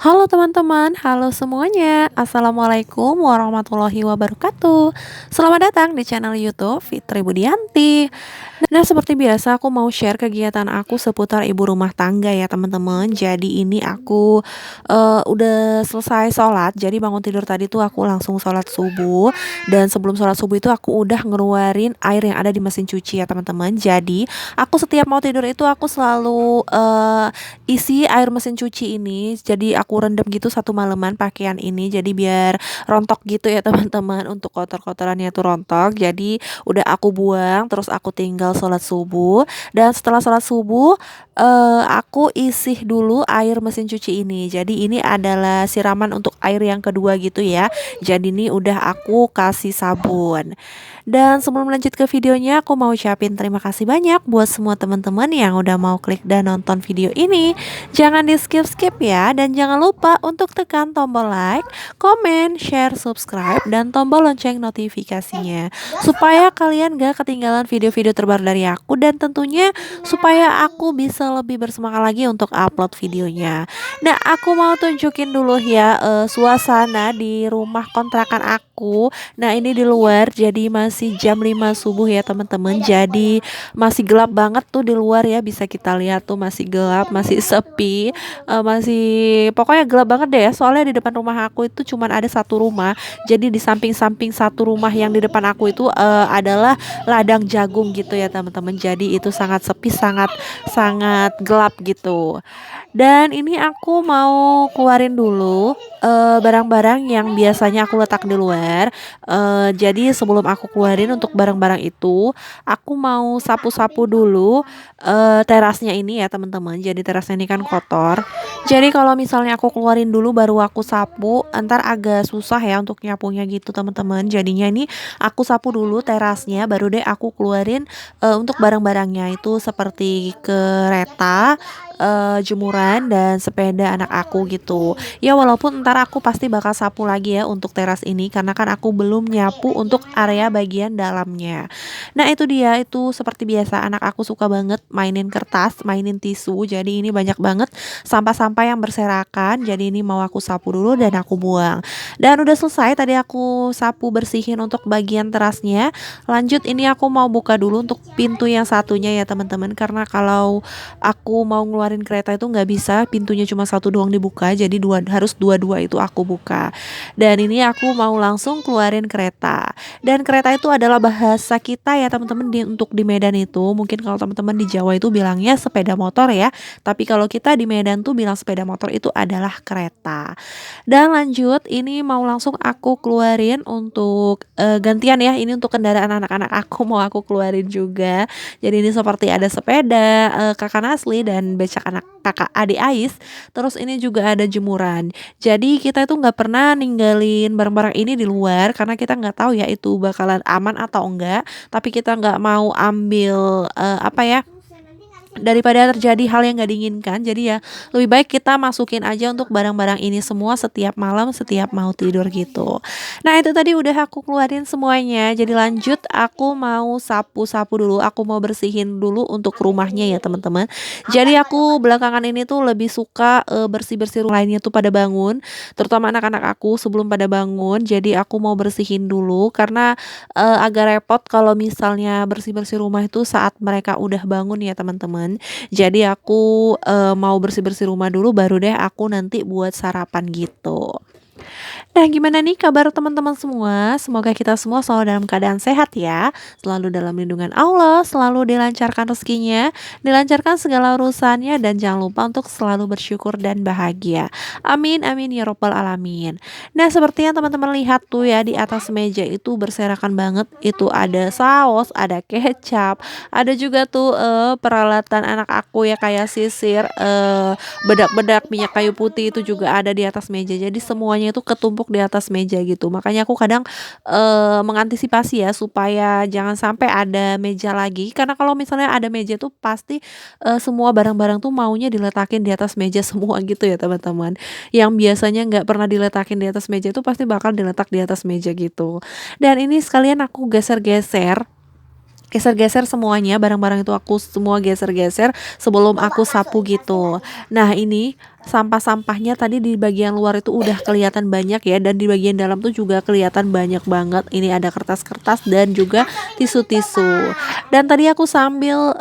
Halo teman-teman, halo semuanya. Assalamualaikum warahmatullahi wabarakatuh. Selamat datang di channel YouTube Fitri Budianti. Nah, seperti biasa aku mau share kegiatan aku seputar ibu rumah tangga ya teman-teman. Jadi ini aku udah selesai sholat. Jadi bangun tidur tadi tuh aku langsung sholat subuh. Dan sebelum sholat subuh itu aku udah ngeluarin air yang ada di mesin cuci ya teman-teman. Jadi aku setiap mau tidur itu aku selalu isi air mesin cuci ini. Jadi aku rendam gitu satu malaman pakaian ini. Jadi biar rontok gitu ya teman-teman. Untuk kotor-kotorannya tuh rontok. Jadi udah aku buang, terus aku tinggal sholat subuh. Dan setelah sholat subuh aku isi dulu air mesin cuci ini. Jadi ini adalah siraman untuk air yang kedua gitu ya. Jadi ini udah aku kasih sabun. Dan sebelum lanjut ke videonya, aku mau ucapin terima kasih banyak buat semua teman-teman yang udah mau klik dan nonton video ini. Jangan di skip-skip ya, dan jangan lupa untuk tekan tombol like, komen, share, subscribe, dan tombol lonceng notifikasinya supaya kalian gak ketinggalan video-video terbaru dari aku, dan tentunya supaya aku bisa lebih bersemangat lagi untuk upload videonya. Nah, aku mau tunjukin dulu ya suasana di rumah kontrakan aku. Nah, ini di luar, jadi masih jam 5 subuh ya teman-teman. Jadi masih gelap banget tuh di luar ya, bisa kita lihat tuh masih gelap, masih sepi, masih pokoknya gelap banget deh ya. Soalnya di depan rumah aku itu cuman ada satu rumah. Jadi di samping-samping satu rumah yang di depan aku itu adalah ladang jagung gitu ya teman-teman. Jadi itu sangat sepi, sangat sangat gelap gitu. Dan ini aku mau keluarin dulu barang-barang yang biasanya aku letak di luar. Jadi sebelum aku keluarin untuk barang-barang itu, aku mau sapu-sapu dulu terasnya ini ya teman-teman. Jadi terasnya ini kan kotor. Jadi kalau misalnya aku keluarin dulu baru aku sapu, entar agak susah ya untuk nyapunya gitu teman-teman. Jadinya ini aku sapu dulu terasnya, baru deh aku keluarin untuk barang-barangnya itu seperti kereta, jemuran dan sepeda anak aku gitu. Ya walaupun ntar aku pasti bakal sapu lagi ya untuk teras ini karena kan aku belum nyapu untuk area bagian dalamnya. Nah, itu dia, itu seperti biasa anak aku suka banget mainin kertas, mainin tisu. Jadi ini banyak banget sampah-sampah yang berserakan. Jadi ini mau aku sapu dulu dan aku buang. Dan udah selesai tadi aku sapu bersihin untuk bagian terasnya. Lanjut ini aku mau buka dulu untuk pintu yang satunya ya teman-teman, karena kalau aku mau ngeluarin kereta itu nggak bisa, pintunya cuma satu doang dibuka, jadi harus dua-dua itu aku buka. Dan ini aku mau langsung keluarin kereta. Dan kereta itu adalah bahasa kita ya teman-teman, untuk di Medan itu mungkin kalau teman-teman di Jawa itu bilangnya sepeda motor ya, tapi kalau kita di Medan tuh bilang sepeda motor itu adalah kereta. Dan lanjut ini mau langsung aku keluarin untuk gantian ya, ini untuk kendaraan anak-anak aku mau aku keluarin juga. Jadi ini seperti ada sepeda kakak Nasli dan becak anak kakak adik Ais. Terus ini juga ada jemuran. Jadi kita itu nggak pernah ninggalin barang-barang ini di luar karena kita nggak tahu ya itu bakalan aman atau enggak. Tapi kita nggak mau ambil apa ya, daripada terjadi hal yang gak diinginkan. Jadi ya lebih baik kita masukin aja untuk barang-barang ini semua setiap malam setiap mau tidur gitu. Nah, itu tadi udah aku keluarin semuanya. Jadi lanjut aku mau sapu-sapu dulu, aku mau bersihin dulu untuk rumahnya ya teman-teman. Jadi aku belakangan ini tuh lebih suka bersih-bersih rumah lainnya tuh pada bangun, terutama anak-anak aku sebelum pada bangun. Jadi aku mau bersihin dulu karena agak repot kalau misalnya bersih-bersih rumah itu saat mereka udah bangun ya teman-teman. Jadi aku mau bersih-bersih rumah dulu baru deh aku nanti buat sarapan gitu. Nah, gimana nih kabar teman-teman semua? Semoga kita semua selalu dalam keadaan sehat ya, selalu dalam lindungan Allah, selalu dilancarkan rezekinya, dilancarkan segala urusannya, dan jangan lupa untuk selalu bersyukur dan bahagia. Amin amin ya robbal alamin. Nah, seperti yang teman-teman lihat tuh ya, di atas meja itu berserakan banget. Itu ada saus, ada kecap, ada juga tuh peralatan anak aku ya kayak sisir, bedak-bedak, minyak kayu putih itu juga ada di atas meja. Jadi semuanya itu ketumpuk di atas meja gitu. Makanya aku kadang mengantisipasi ya supaya jangan sampai ada meja lagi. Karena kalau misalnya ada meja tuh pasti semua barang-barang tuh maunya diletakin di atas meja semua gitu ya teman-teman. Yang biasanya nggak pernah diletakin di atas meja itu pasti bakal diletak di atas meja gitu. Dan ini sekalian aku geser-geser geser-geser semuanya, barang-barang itu aku semua geser-geser sebelum aku sapu gitu. Nah, ini sampah-sampahnya tadi di bagian luar itu udah kelihatan banyak ya, dan di bagian dalam tuh juga kelihatan banyak banget. Ini ada kertas-kertas dan juga tisu-tisu. Dan tadi aku sambil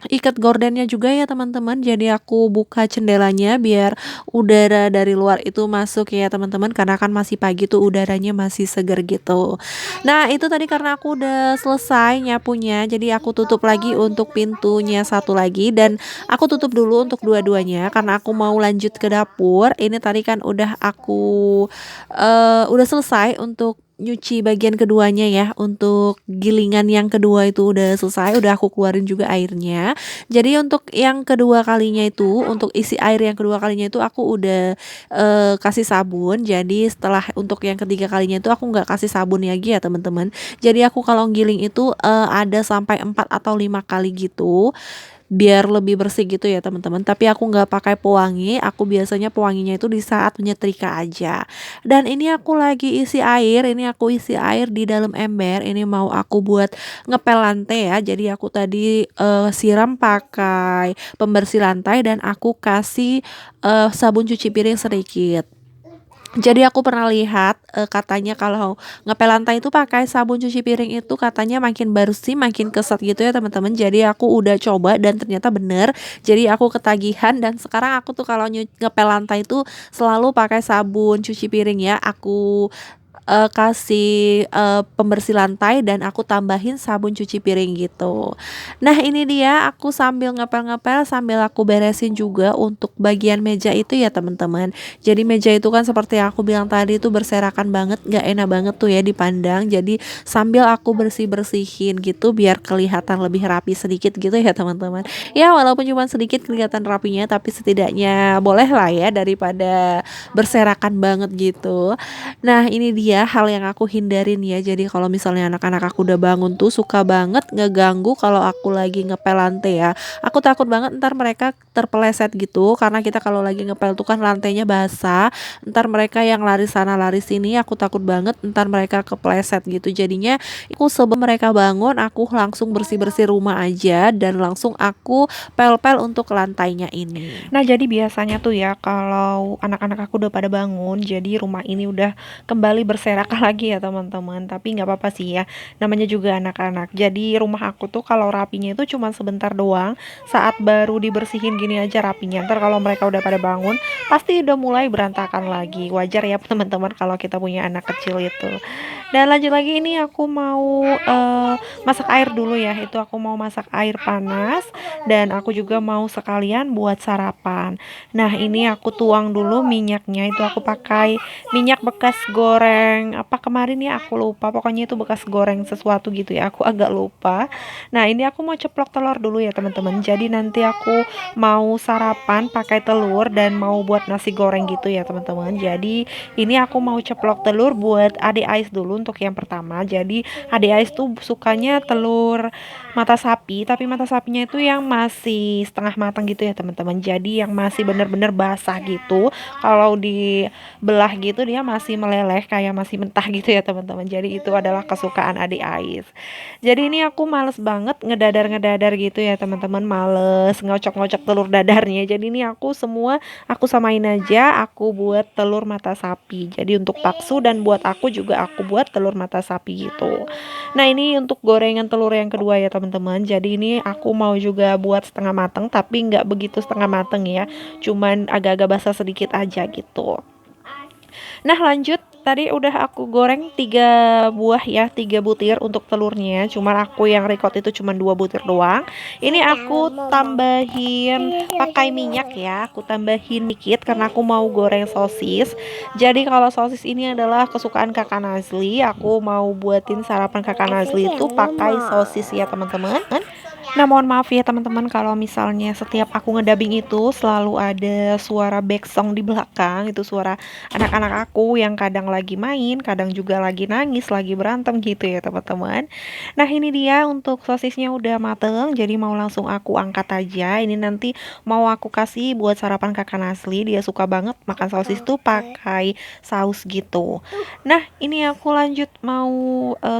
ikat gordennya juga ya teman-teman. Jadi aku buka jendelanya biar udara dari luar itu masuk ya teman-teman, karena kan masih pagi tuh udaranya masih seger gitu. Nah, itu tadi karena aku udah selesai nyapunya, jadi aku tutup lagi untuk pintunya satu lagi, dan aku tutup dulu untuk dua-duanya karena aku mau lanjut ke dapur. Ini tadi kan udah aku udah selesai untuk nyuci bagian keduanya ya, untuk gilingan yang kedua itu udah selesai, udah aku keluarin juga airnya. Jadi untuk yang kedua kalinya itu, untuk isi air yang kedua kalinya itu aku udah kasih sabun. Jadi setelah untuk yang ketiga kalinya itu aku nggak kasih sabun lagi ya teman-teman. Jadi aku kalau giling itu ada sampai 4 atau 5 kali gitu, biar lebih bersih gitu ya teman-teman. Tapi aku nggak pakai pewangi, aku biasanya pewanginya itu di saat menyetrika aja. Dan ini aku lagi isi air, ini aku isi air di dalam ember, ini mau aku buat ngepel lantai ya. Jadi aku tadi siram pakai pembersih lantai dan aku kasih sabun cuci piring sedikit. Jadi aku pernah lihat katanya kalau ngepel lantai itu pakai sabun cuci piring itu katanya makin bersih, makin keset gitu ya teman-teman. Jadi aku udah coba dan ternyata bener. Jadi aku ketagihan, dan sekarang aku tuh kalau ngepel lantai itu selalu pakai sabun cuci piring ya. Aku kasih pembersih lantai dan aku tambahin sabun cuci piring gitu. Nah, ini dia aku sambil ngepel-ngepel sambil aku beresin juga untuk bagian meja itu ya teman-teman. Jadi meja itu kan seperti yang aku bilang tadi itu berserakan banget, gak enak banget tuh ya dipandang. Jadi sambil aku bersih-bersihin gitu biar kelihatan lebih rapi sedikit gitu ya teman-teman. Ya walaupun cuma sedikit kelihatan rapinya, tapi setidaknya boleh lah ya daripada berserakan banget gitu. Nah, ini dia hal yang aku hindarin ya. Jadi kalau misalnya anak-anak aku udah bangun tuh suka banget ngeganggu kalau aku lagi ngepel lantai ya. Aku takut banget ntar mereka terpeleset gitu, karena kita kalau lagi ngepel tuh kan lantainya basah. Ntar mereka yang lari sana lari sini, aku takut banget ntar mereka kepleset gitu. Jadinya aku sebelum mereka bangun, aku langsung bersih-bersih rumah aja dan langsung aku pel-pel untuk lantainya ini. Nah, jadi biasanya tuh ya kalau anak-anak aku udah pada bangun, jadi rumah ini udah kembali berserakan lagi ya teman-teman. Tapi nggak apa-apa sih ya, namanya juga anak-anak. Jadi rumah aku tuh kalau rapinya itu cuma sebentar doang, saat baru dibersihin gini aja rapinya. Ntar kalau mereka udah pada bangun pasti udah mulai berantakan lagi. Wajar ya teman-teman kalau kita punya anak kecil itu. Dan lanjut lagi, ini aku mau masak air dulu ya. Itu aku mau masak air panas, dan aku juga mau sekalian buat sarapan. Nah, ini aku tuang dulu minyaknya. Itu aku pakai minyak bekas goreng apa kemarin ya, aku lupa. Pokoknya itu bekas goreng sesuatu gitu ya. Aku agak lupa. Nah, ini aku mau ceplok telur dulu ya teman-teman. Jadi nanti aku mau sarapan pakai telur dan mau buat nasi goreng gitu ya teman-teman. Jadi ini aku mau ceplok telur buat adik Ais dulu untuk yang pertama. Jadi adik Ais tuh sukanya telur mata sapi, tapi mata sapinya itu yang masih setengah matang gitu ya teman-teman. Jadi yang masih bener-bener basah gitu. Kalau dibelah gitu dia masih meleleh kayak masih mentah gitu ya teman-teman. Jadi itu adalah kesukaan adik Ais. Jadi ini aku males banget ngedadar-ngedadar gitu ya teman-teman. Males ngocok-ngocok telur dadarnya. Jadi ini aku samain aja, aku buat telur mata sapi. Jadi untuk Paksu dan buat aku juga aku buat telur mata sapi gitu. Nah, ini untuk gorengan telur yang kedua ya teman-teman. Jadi ini aku mau juga buat setengah mateng, tapi nggak begitu setengah mateng ya. Cuman agak-agak basah sedikit aja gitu. Nah, lanjut, tadi udah aku goreng 3 buah ya, 3 butir untuk telurnya. Cuman aku yang record itu cuma 2 butir doang. Ini aku tambahin pakai minyak ya. Aku tambahin dikit karena aku mau goreng sosis. Jadi kalau sosis ini adalah kesukaan Kakak Nazli. Aku mau buatin sarapan Kakak Nazli itu pakai sosis ya teman-teman. Nah, mohon maaf ya teman-teman kalau misalnya setiap aku ngedubbing itu selalu ada suara backsound di belakang, itu suara anak-anak aku yang kadang lagi main, kadang juga lagi nangis, lagi berantem gitu ya teman-teman. Nah, ini dia untuk sosisnya udah mateng, jadi mau langsung aku angkat aja. Ini nanti mau aku kasih buat sarapan kakak Nasli, dia suka banget makan sosis tuh pakai saus gitu. Nah, ini aku lanjut mau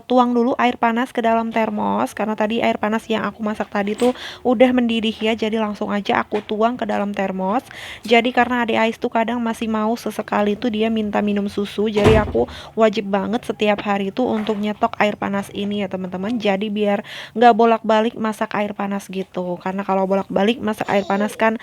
tuang dulu air panas ke dalam termos karena tadi air panas yang aku masak tadi tuh udah mendidih ya, jadi langsung aja aku tuang ke dalam termos. Jadi karena adik Ais tuh kadang masih mau sesekali tuh dia minta minum susu, jadi aku wajib banget setiap hari tuh untuk nyetok air panas ini ya teman-teman. Jadi biar nggak bolak-balik masak air panas gitu, karena kalau bolak-balik masak air panas kan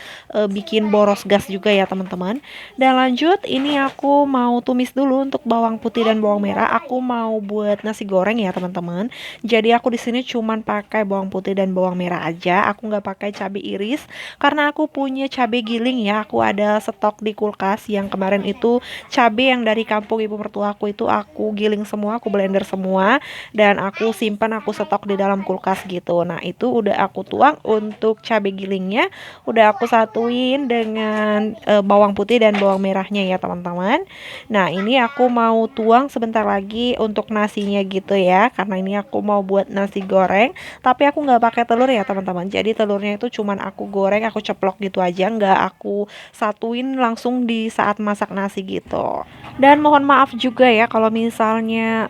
bikin boros gas juga ya teman-teman. Dan lanjut ini aku mau tumis dulu untuk bawang putih dan bawang merah. Aku mau buat nasi goreng ya teman-teman. Jadi aku di sini cuman pakai bawang putih dan bawang merah aja. Aku nggak pakai cabai iris karena aku punya cabai giling ya. Aku ada stok di kulkas yang kemarin itu cabai yang dari kampung ibu mertua aku itu aku giling semua, aku blender semua dan aku simpan, aku stok di dalam kulkas gitu. Nah, itu udah aku tuang untuk cabai gilingnya, udah aku satuin dengan bawang putih dan bawang merahnya ya teman-teman. Nah, ini aku mau tuang sebentar lagi untuk nasinya gitu ya, karena ini aku mau buat nasi goreng, tapi aku nggak pakai telur ya teman-teman. Jadi telurnya itu cuman aku goreng, aku ceplok gitu aja, nggak aku satuin langsung di saat masak nasi gitu. Dan mohon maaf juga ya kalau misalnya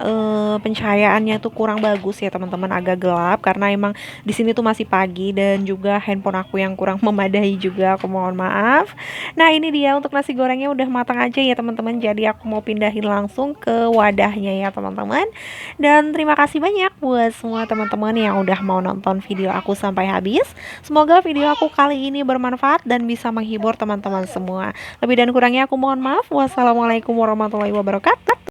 pencahayaannya tuh kurang bagus ya teman-teman, agak gelap karena emang di sini tuh masih pagi dan juga handphone aku yang kurang memadai juga, aku mohon maaf. Nah, ini dia untuk nasi gorengnya udah matang aja ya teman-teman. Jadi aku mau pindahin langsung ke wadahnya ya teman-teman. Dan terima kasih banyak buat semua teman-teman yang udah mau nonton video aku sampai habis. Semoga video aku kali ini bermanfaat dan bisa menghibur teman-teman semua. Lebih dan kurangnya aku mohon maaf. Wassalamualaikum warahmatullahi wabarakatuh.